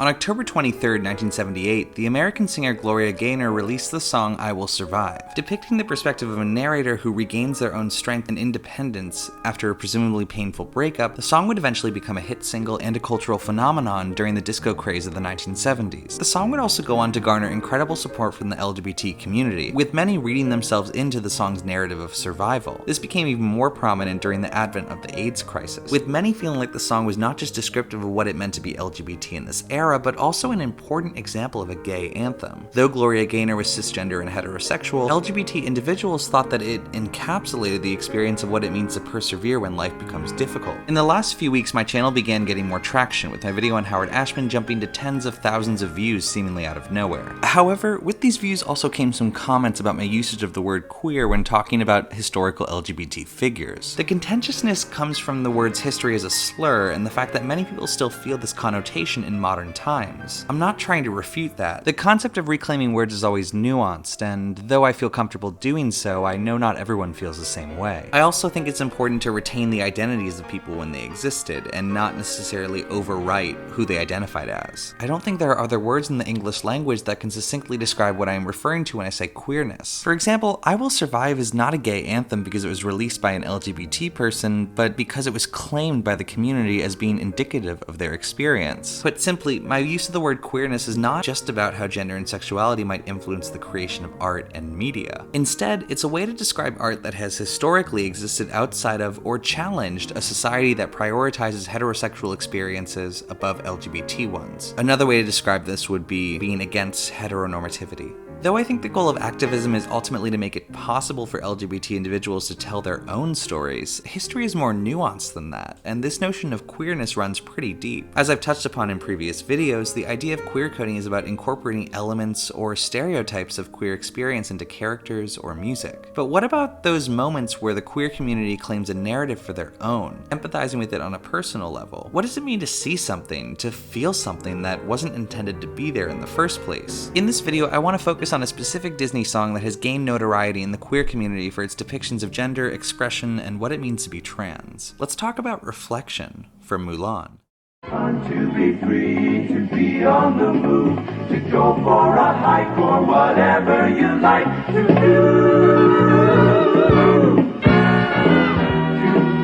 On October 23, 1978, the American singer Gloria Gaynor released the song I Will Survive. Depicting the perspective of a narrator who regains their own strength and independence after a presumably painful breakup, the song would eventually become a hit single and a cultural phenomenon during the disco craze of the 1970s. The song would also go on to garner incredible support from the LGBT community, with many reading themselves into the song's narrative of survival. This became even more prominent during the advent of the AIDS crisis, with many feeling like the song was not just descriptive of what it meant to be LGBT in this era, but also an important example of a gay anthem. Though Gloria Gaynor was cisgender and heterosexual, LGBT individuals thought that it encapsulated the experience of what it means to persevere when life becomes difficult. In the last few weeks, my channel began getting more traction, with my video on Howard Ashman jumping to tens of thousands of views seemingly out of nowhere. However, with these views also came some comments about my usage of the word queer when talking about historical LGBT figures. The contentiousness comes from the word's history as a slur and the fact that many people still feel this connotation in modern times. I'm not trying to refute that. The concept of reclaiming words is always nuanced, and though I feel comfortable doing so, I know not everyone feels the same way. I also think it's important to retain the identities of people when they existed, and not necessarily overwrite who they identified as. I don't think there are other words in the English language that can succinctly describe what I am referring to when I say queerness. For example, I Will Survive is not a gay anthem because it was released by an LGBT person, but because it was claimed by the community as being indicative of their experience. Put simply, my use of the word queerness is not just about how gender and sexuality might influence the creation of art and media. Instead, it's a way to describe art that has historically existed outside of or challenged a society that prioritizes heterosexual experiences above LGBT ones. Another way to describe this would be being against heteronormativity. Though I think the goal of activism is ultimately to make it possible for LGBT individuals to tell their own stories, history is more nuanced than that, and this notion of queerness runs pretty deep. As I've touched upon in previous videos, the idea of queer coding is about incorporating elements or stereotypes of queer experience into characters or music. But what about those moments where the queer community claims a narrative for their own, empathizing with it on a personal level? What does it mean to see something, to feel something that wasn't intended to be there in the first place? In this video, I want to focus on a specific Disney song that has gained notoriety in the queer community for its depictions of gender, expression, and what it means to be trans. Let's talk about Reflection from Mulan. To be free, to be on the move, to go for a hike or whatever you like to do.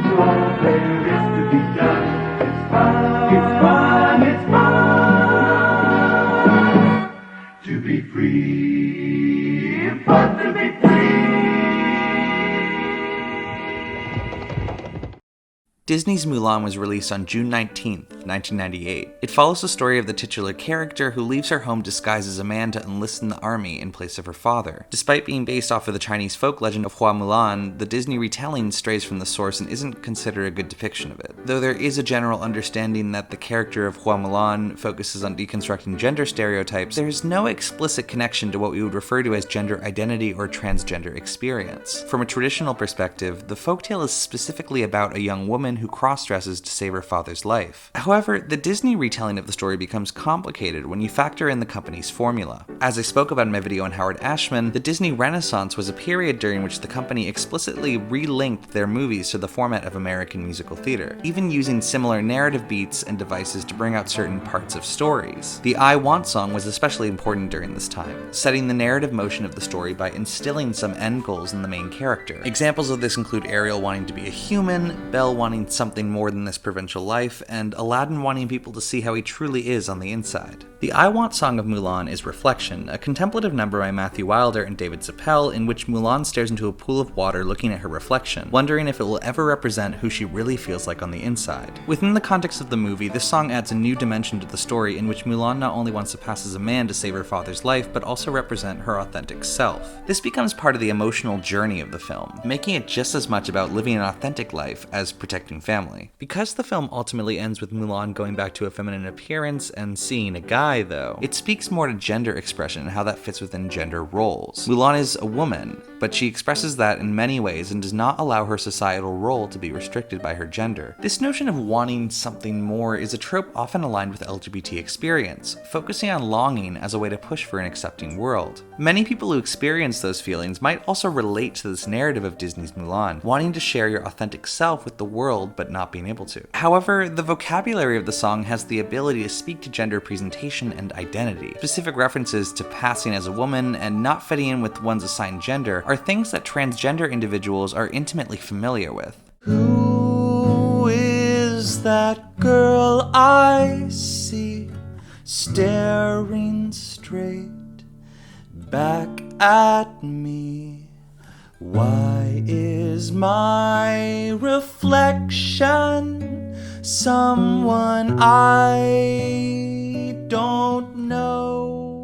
To all there is to be done. It's fun, it's fun, it's fun. To be free, fun to be free. Disney's Mulan was released on June 19th, 1998. It follows the story of the titular character who leaves her home disguised as a man to enlist in the army in place of her father. Despite being based off of the Chinese folk legend of Hua Mulan, the Disney retelling strays from the source and isn't considered a good depiction of it. Though there is a general understanding that the character of Hua Mulan focuses on deconstructing gender stereotypes, there is no explicit connection to what we would refer to as gender identity or transgender experience. From a traditional perspective, the folktale is specifically about a young woman who cross-dresses to save her father's life. However, the Disney retelling of the story becomes complicated when you factor in the company's formula. As I spoke about in my video on Howard Ashman, the Disney Renaissance was a period during which the company explicitly relinked their movies to the format of American musical theater, even using similar narrative beats and devices to bring out certain parts of stories. The I Want song was especially important during this time, setting the narrative motion of the story by instilling some end goals in the main character. Examples of this include Ariel wanting to be a human, Belle wanting something more than this provincial life, and Aladdin wanting people to see how he truly is on the inside. The I Want song of Mulan is Reflection, a contemplative number by Matthew Wilder and David Zappel in which Mulan stares into a pool of water looking at her reflection, wondering if it will ever represent who she really feels like on the inside. Within the context of the movie, this song adds a new dimension to the story in which Mulan not only wants to pass as a man to save her father's life, but also represent her authentic self. This becomes part of the emotional journey of the film, making it just as much about living an authentic life as protecting family. Because the film ultimately ends with Mulan going back to a feminine appearance and seeing a guy, though, it speaks more to gender expression and how that fits within gender roles. Mulan is a woman, but she expresses that in many ways and does not allow her societal role to be restricted by her gender. This notion of wanting something more is a trope often aligned with LGBT experience, focusing on longing as a way to push for an accepting world. Many people who experience those feelings might also relate to this narrative of Disney's Mulan, wanting to share your authentic self with the world child, but not being able to. However, the vocabulary of the song has the ability to speak to gender presentation and identity. Specific references to passing as a woman and not fitting in with one's assigned gender are things that transgender individuals are intimately familiar with. Who is that girl I see staring straight back at me? Why is my reflection someone I don't know?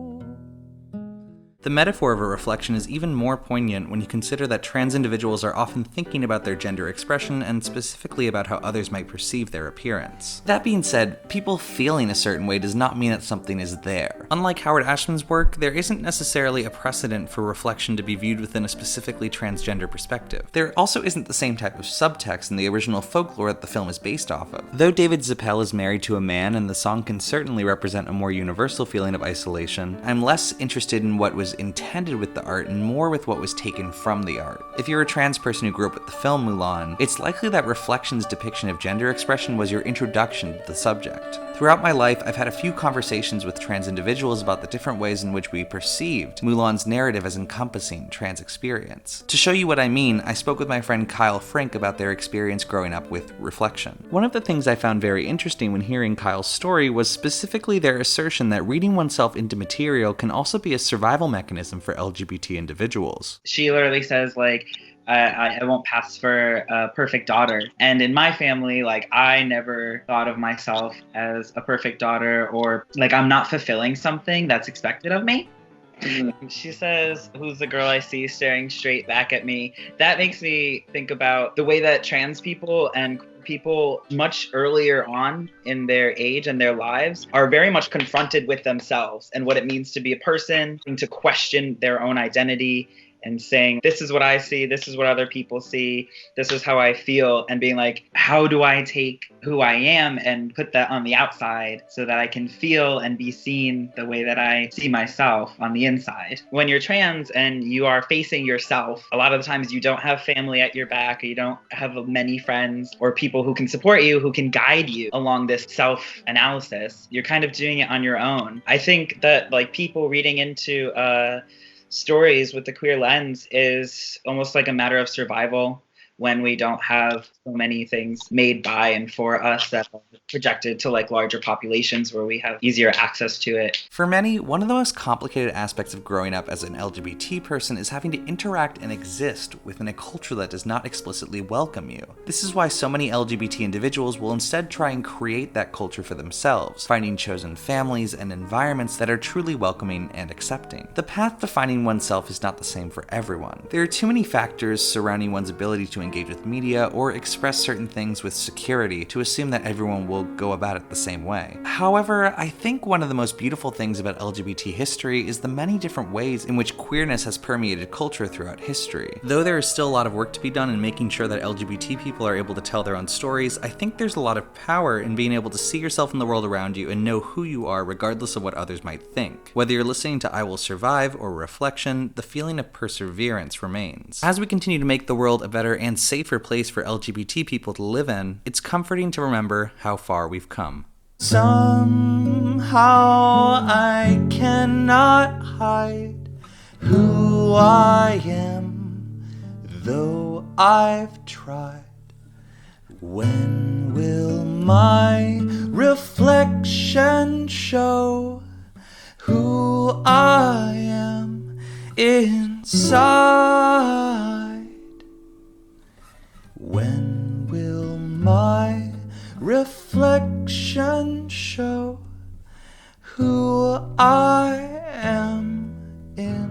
The metaphor of a reflection is even more poignant when you consider that trans individuals are often thinking about their gender expression and specifically about how others might perceive their appearance. That being said, people feeling a certain way does not mean that something is there. Unlike Howard Ashman's work, there isn't necessarily a precedent for reflection to be viewed within a specifically transgender perspective. There also isn't the same type of subtext in the original folklore that the film is based off of. Though David Zappel is married to a man and the song can certainly represent a more universal feeling of isolation, I'm less interested in what was intended with the art and more with what was taken from the art. If you're a trans person who grew up with the film Mulan, it's likely that Reflection's depiction of gender expression was your introduction to the subject. Throughout my life, I've had a few conversations with trans individuals about the different ways in which we perceived Mulan's narrative as encompassing trans experience. To show you what I mean, I spoke with my friend Kyle Frink about their experience growing up with Reflection. One of the things I found very interesting when hearing Kyle's story was specifically their assertion that reading oneself into material can also be a survival mechanism for LGBT individuals. She literally says, like, I won't pass for a perfect daughter. And in my family, like, I never thought of myself as a perfect daughter, or like I'm not fulfilling something that's expected of me. She says, who's the girl I see staring straight back at me? That makes me think about the way that trans people and people much earlier on in their age and their lives are very much confronted with themselves and what it means to be a person, and to question their own identity and saying, this is what I see, this is what other people see, this is how I feel, and being like, how do I take who I am and put that on the outside so that I can feel and be seen the way that I see myself on the inside? When you're trans and you are facing yourself, a lot of the times you don't have family at your back, or you don't have many friends or people who can support you, who can guide you along this self-analysis. You're kind of doing it on your own. I think that, like, people reading into stories with the queer lens is almost like a matter of survival when we don't have so many things made by and for us that are projected to like larger populations where we have easier access to it. For many, one of the most complicated aspects of growing up as an LGBT person is having to interact and exist within a culture that does not explicitly welcome you. This is why so many LGBT individuals will instead try and create that culture for themselves, finding chosen families and environments that are truly welcoming and accepting. The path to finding oneself is not the same for everyone. There are too many factors surrounding one's ability to engage with media or express certain things with security to assume that everyone will go about it the same way. However, I think one of the most beautiful things about LGBT history is the many different ways in which queerness has permeated culture throughout history. Though there is still a lot of work to be done in making sure that LGBT people are able to tell their own stories, I think there's a lot of power in being able to see yourself in the world around you and know who you are regardless of what others might think. Whether you're listening to I Will Survive or Reflection, the feeling of perseverance remains. As we continue to make the world a better and safer place for LGBT people to live in, it's comforting to remember how far we've come. Somehow I cannot hide who I am, though I've tried. When will my reflection show who I am inside? When will my reflection show who I am inside?